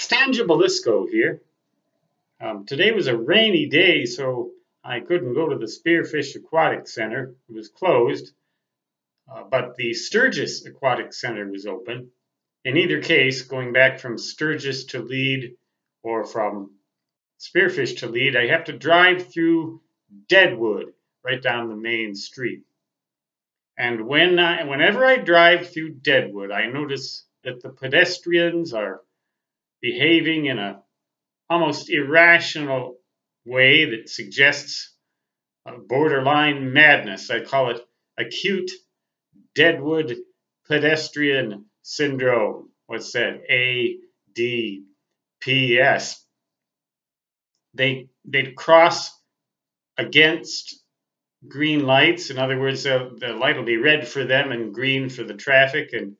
Stangibelisco here. Today was a rainy day, so I couldn't go to the Spearfish Aquatic Center. It was closed, but the Sturgis Aquatic Center was open. In either case, going back from Sturgis to Lead or from Spearfish to Lead, I have to drive through Deadwood, right down the main street. And whenever I drive through Deadwood, I notice that the pedestrians are behaving in a almost irrational way that suggests borderline madness. I call it acute Deadwood pedestrian syndrome. What's that? ADPS. They'd cross against green lights. In other words, the light will be red for them and green for the traffic, and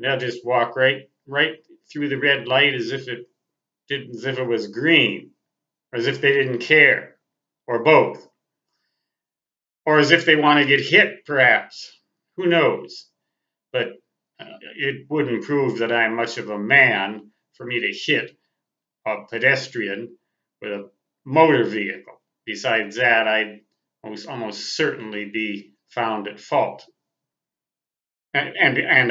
they'll just walk right through the red light as if it was green, or as if they didn't care, or both, or as if they want to get hit, perhaps. Who knows? But it wouldn't prove that I'm much of a man for me to hit a pedestrian with a motor vehicle. Besides that, I'd almost certainly be found at fault. And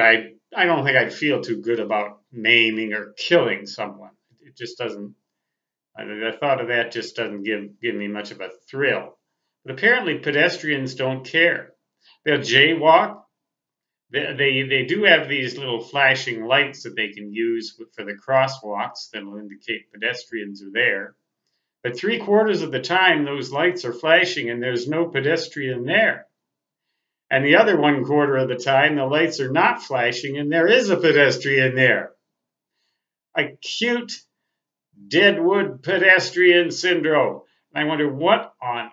I don't think I'd feel too good about maiming or killing someone. It just doesn't. The thought of that just doesn't give me much of a thrill. But apparently pedestrians don't care. They'll jaywalk. They do have these little flashing lights that they can use for the crosswalks that will indicate pedestrians are there. But 3/4 of the time, those lights are flashing and there's no pedestrian there. And the other 1/4 of the time, the lights are not flashing and there is a pedestrian there. Acute Deadwood pedestrian syndrome. And I wonder what on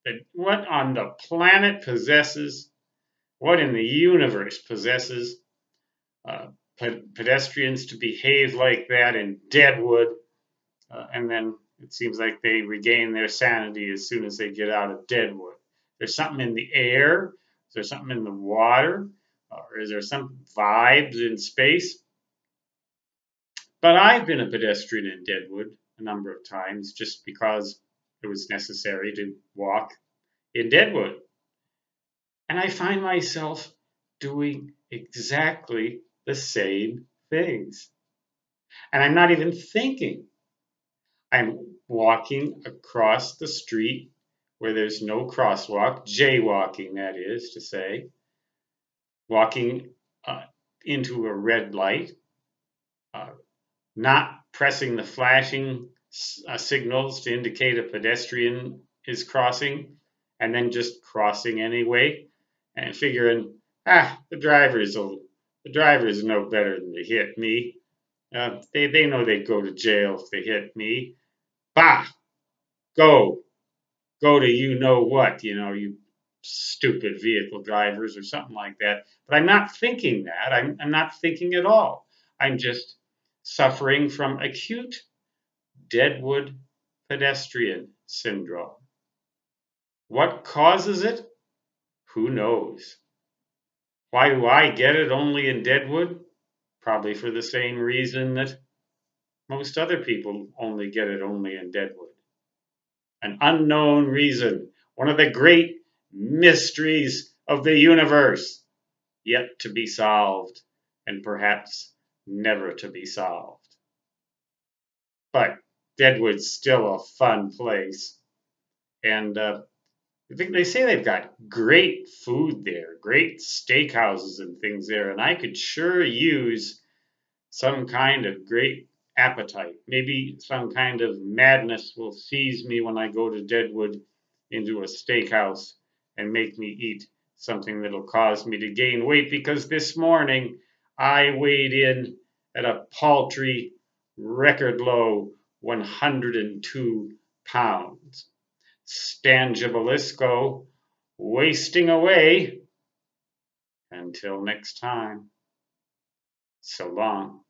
the planet possesses, what in the universe possesses pedestrians to behave like that in Deadwood, and then it seems like they regain their sanity as soon as they get out of Deadwood. There's something in the air. Is there something in the water? Or is there some vibes in space? But I've been a pedestrian in Deadwood a number of times just because it was necessary to walk in Deadwood. And I find myself doing exactly the same things. And I'm not even thinking. I'm walking across the street where there's no crosswalk, jaywalking, that is to say, walking into a red light, not pressing the flashing signals to indicate a pedestrian is crossing, and then just crossing anyway, and figuring, the drivers know better than to hit me. They know they'd go to jail if they hit me. Bah! Go to you know what, you stupid vehicle drivers or something like that. But I'm not thinking that. I'm not thinking at all. I'm just suffering from acute Deadwood pedestrian syndrome. What causes it? Who knows? Why do I get it only in Deadwood? Probably for the same reason that most other people only get it only in Deadwood. An unknown reason, one of the great mysteries of the universe, yet to be solved, and perhaps never to be solved. But Deadwood's still a fun place, and they say they've got great food there, great steakhouses and things there, and I could sure use some kind of great appetite. Maybe some kind of madness will seize me when I go to Deadwood into a steakhouse and make me eat something that'll cause me to gain weight, because this morning I weighed in at a paltry, record low 102 pounds. Stangibelisco, wasting away. Until next time, so long.